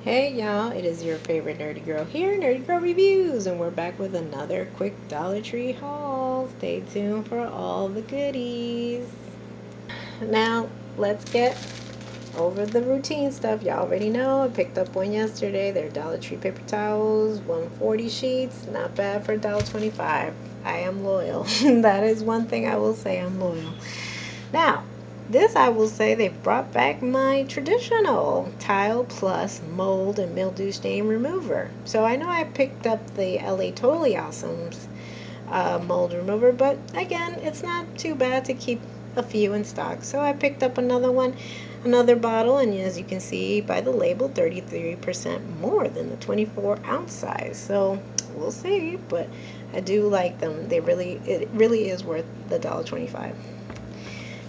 Hey y'all, it is your favorite nerdy girl here, Nerdy Girl Reviews, and we're back with another quick Dollar Tree haul. Stay tuned for all the goodies. Now, let's get over the routine stuff. Y'all already know I picked up one yesterday. They're Dollar Tree paper towels, 140 sheets, not bad for $1.25. I am loyal. That is one thing I will say, I'm loyal. Now, this I will say they've brought back my traditional Tile Plus mold and mildew stain remover. So I know I picked up the LA Totally Awesome's mold remover, but again, it's not too bad to keep a few in stock. So I picked up another one, another bottle, and as you can see by the label, 33% more than the 24-ounce size. So we'll see, but I do like them. It really is worth the $1.25.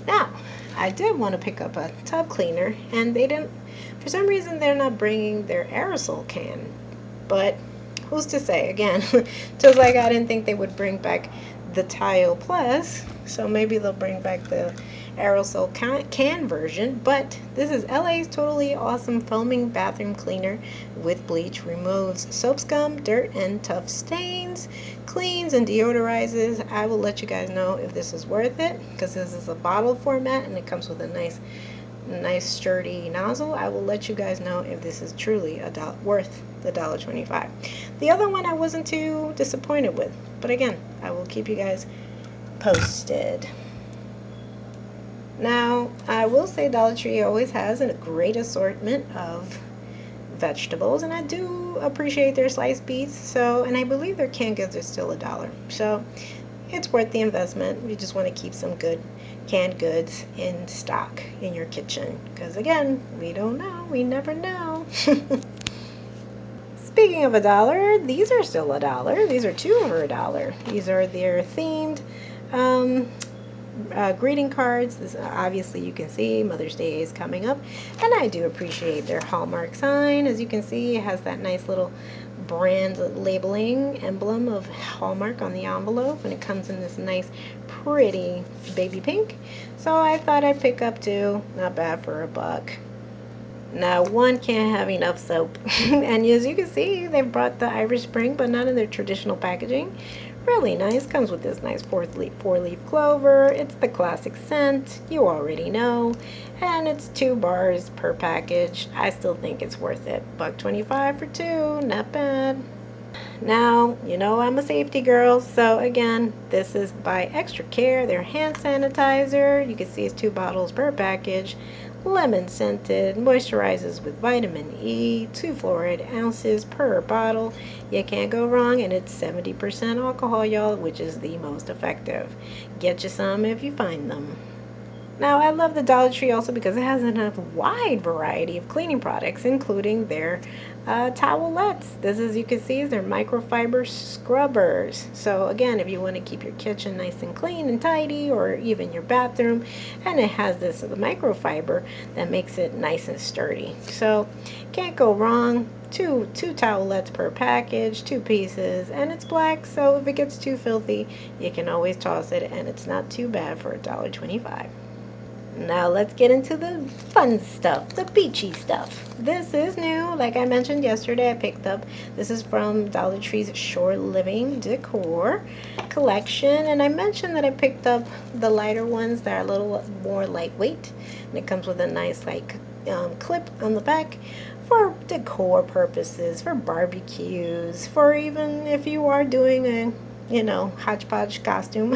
Now, I did want to pick up a tub cleaner, and they didn't, for some reason, they're not bringing their aerosol can. But who's to say? Again, just like I didn't think they would bring back the Tile Plus, so maybe they'll bring back the aerosol can version. But this is LA's Totally Awesome Foaming Bathroom Cleaner with bleach. Removes soap scum, dirt, and tough stains. Cleans and deodorizes. I will let you guys know if this is worth it, because this is a bottle format and it comes with a nice sturdy nozzle. I will let you guys know if this is truly worth the $1.25. The other one I wasn't too disappointed with, but again, I will keep you guys posted. Now, I will say Dollar Tree always has a great assortment of vegetables, and I do appreciate their sliced beets. So, and I believe their canned goods are still $1. So it's worth the investment. You just want to keep some good canned goods in stock in your kitchen, because again, we don't know, we never know. Speaking of $1, these are still $1. These are two for $1. These are their themed greeting cards. This, obviously you can see Mother's Day is coming up, and I do appreciate their Hallmark sign. As you can see, it has that nice little brand labeling emblem of Hallmark on the envelope, and it comes in this nice pretty baby pink. So I thought I'd pick up two. Not bad for $1. Now, one can't have enough soap. And as you can see, they've brought the Irish Spring, but not in their traditional packaging. Really nice. Comes with this nice four-leaf clover. It's the classic scent, you already know. And it's 2 bars per package. I still think it's worth it. $1.25 for 2, not bad. Now, you know I'm a safety girl, so again, this is by Extra Care, their hand sanitizer. You can see it's 2 bottles per package. Lemon scented, moisturizes with vitamin E, 2 fluoride ounces per bottle. You can't go wrong, and it's 70% alcohol, y'all, which is the most effective. Get you some if you find them. Now, I love the Dollar Tree also because it has a wide variety of cleaning products, including their towelettes. This, as you can see, is their Microfiber Scrubbers. So again, if you want to keep your kitchen nice and clean and tidy, or even your bathroom, and it has this microfiber that makes it nice and sturdy. So can't go wrong. Two towelettes per package, 2 pieces, and it's black, so if it gets too filthy, you can always toss it, and it's not too bad for $1.25. Now let's get into the fun stuff, the peachy stuff. This is new. Like I mentioned yesterday, I picked up, this is from Dollar Tree's Shore Living Decor collection, and I mentioned that I picked up the lighter ones that are a little more lightweight, and it comes with a nice clip on the back for decor purposes, for barbecues, for even if you are doing a hodgepodge costume,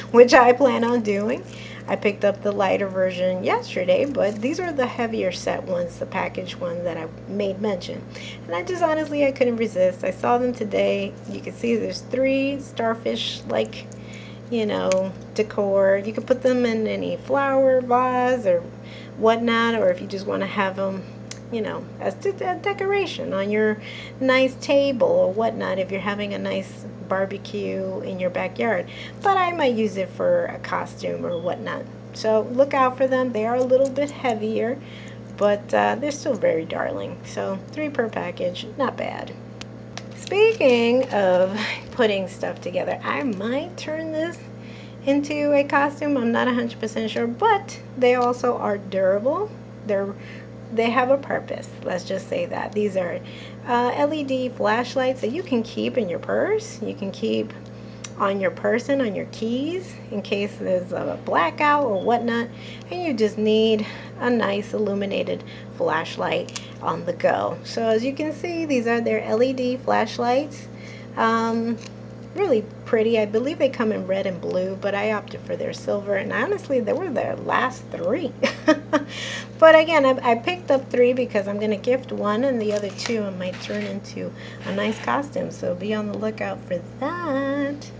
which I plan on doing. I picked up the lighter version yesterday, but these are the heavier set ones, the packaged ones that I made mention. And I just honestly, I couldn't resist. I saw them today. You can see there's 3 starfish decor. You can put them in any flower vase or whatnot, or if you just want to have them as a decoration on your nice table or whatnot, if you're having a nice barbecue in your backyard. But I might use it for a costume or whatnot. So look out for them. They are a little bit heavier, but they're still very darling. So 3 per package, not bad. Speaking of putting stuff together, I might turn this into a costume. I'm not 100% sure, but they also are durable. They're they have a purpose. Let's just say that. These are LED flashlights that you can keep in your purse. You can keep on your person, on your keys, in case there's a blackout or whatnot, and you just need a nice illuminated flashlight on the go. So as you can see, these are their LED flashlights. Really pretty. I believe they come in red and blue, but I opted for their silver, and honestly they were their last 3. But again, I picked up 3 because I'm gonna gift 1, and the other 2 I might turn into a nice costume, so be on the lookout for that.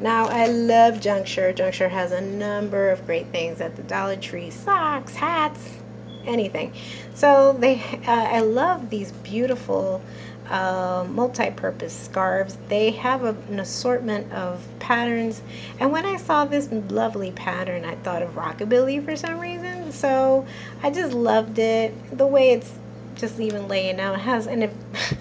Now, I love Juncture. Juncture has a number of great things at the Dollar Tree: socks, hats, anything. So I love these beautiful multi-purpose scarves. They have an assortment of patterns, and when I saw this lovely pattern, I thought of rockabilly for some reason. So I just loved it, the way it's just even laying out. It has, and it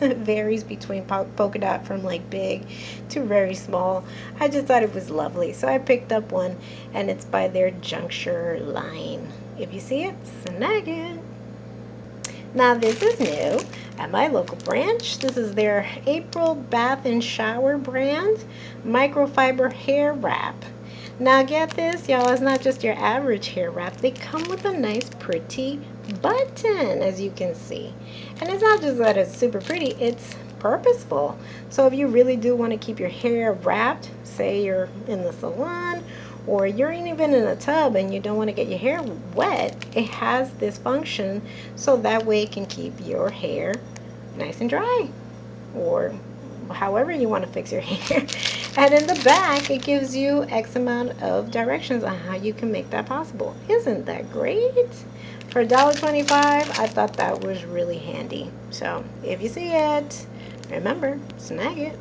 varies between polka dot from like big to very small. I just thought it was lovely, so I picked up one, and it's by their Juncture line. If you see it, snag it. Now this is new at my local branch. This is their April Bath and Shower brand microfiber hair wrap. Now get this, y'all, it's not just your average hair wrap. They come with a nice pretty button, as you can see. And it's not just that it's super pretty, it's purposeful. So if you really do want to keep your hair wrapped, say you're in the salon, or you're even in a tub and you don't want to get your hair wet, it has this function so that way it can keep your hair nice and dry, or however you want to fix your hair. And in the back, it gives you X amount of directions on how you can make that possible. Isn't that great? For $1.25, I thought that was really handy. So if you see it, remember, snag it.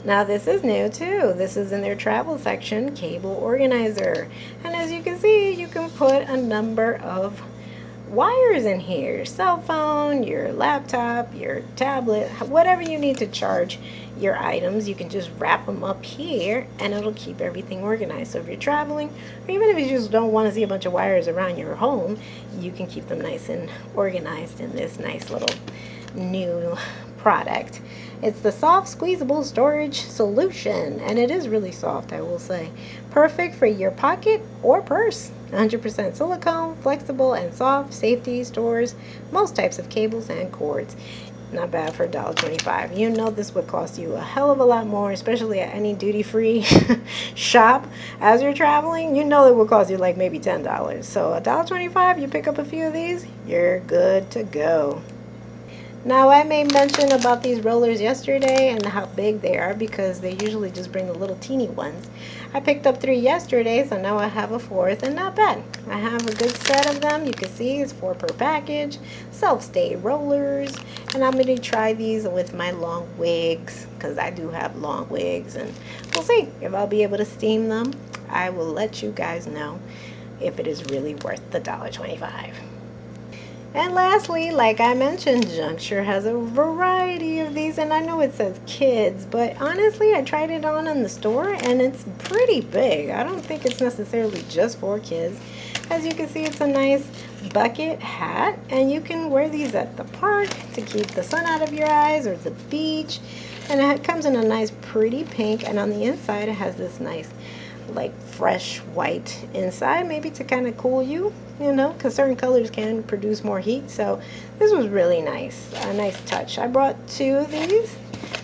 Now this is new too. This is in their travel section, cable organizer. And as you can see, you can put a number of wires in here: your cell phone, your laptop, your tablet, whatever you need to charge your items. You can just wrap them up here and it'll keep everything organized. So if you're traveling, or even if you just don't want to see a bunch of wires around your home, you can keep them nice and organized in this nice little new product. It's the soft squeezable storage solution, and it is really soft, I will say. Perfect for your pocket or purse. 100% silicone, flexible and soft. Safety, stores most types of cables and cords. Not bad for $1.25. You know this would cost you a hell of a lot more, especially at any duty-free shop as you're traveling. You know it will cost you like maybe $10. So $1.25, you pick up a few of these, you're good to go. Now, I made mention about these rollers yesterday and how big they are, because they usually just bring the little teeny ones. I picked up 3 yesterday, so now I have a 4th, and not bad. I have a good set of them. You can see it's 4 per package, self-stay rollers, and I'm going to try these with my long wigs, because I do have long wigs, and we'll see if I'll be able to steam them. I will let you guys know if it is really worth the $1.25. And lastly, like I mentioned, Juncture has a variety of these, and I know it says kids, but honestly, I tried it on in the store and it's pretty big. I don't think it's necessarily just for kids. As you can see, it's a nice bucket hat, and you can wear these at the park to keep the sun out of your eyes, or the beach. And it comes in a nice pretty pink, and on the inside it has this nice like fresh white inside, maybe to kind of cool you, you know, because certain colors can produce more heat. So this was really nice, a nice touch. I brought 2 of these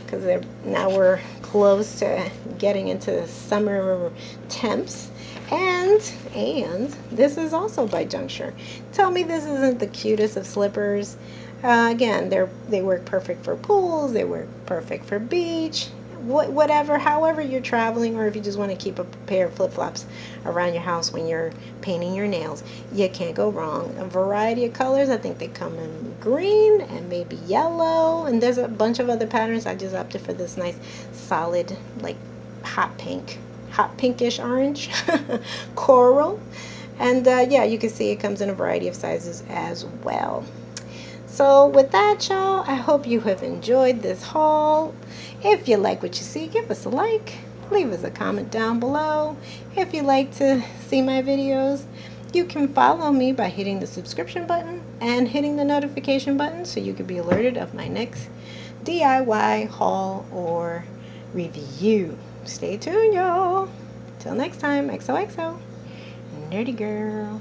because now we're close to getting into summer temps. And this is also by Juncture. Tell me this isn't the cutest of slippers. Again, they work perfect for pools, they work perfect for beach, whatever, however you're traveling, or if you just want to keep a pair of flip-flops around your house when you're painting your nails, you can't go wrong. A variety of colors. I think they come in green and maybe yellow, and there's a bunch of other patterns. I just opted for this nice solid like hot pinkish orange coral. And yeah, you can see it comes in a variety of sizes as well. So with that, y'all, I hope you have enjoyed this haul. If you like what you see, give us a like, leave us a comment down below. If you like to see my videos, you can follow me by hitting the subscription button and hitting the notification button so you can be alerted of my next DIY haul or review. Stay tuned, y'all. Till next time, XOXO. Nerdy girl.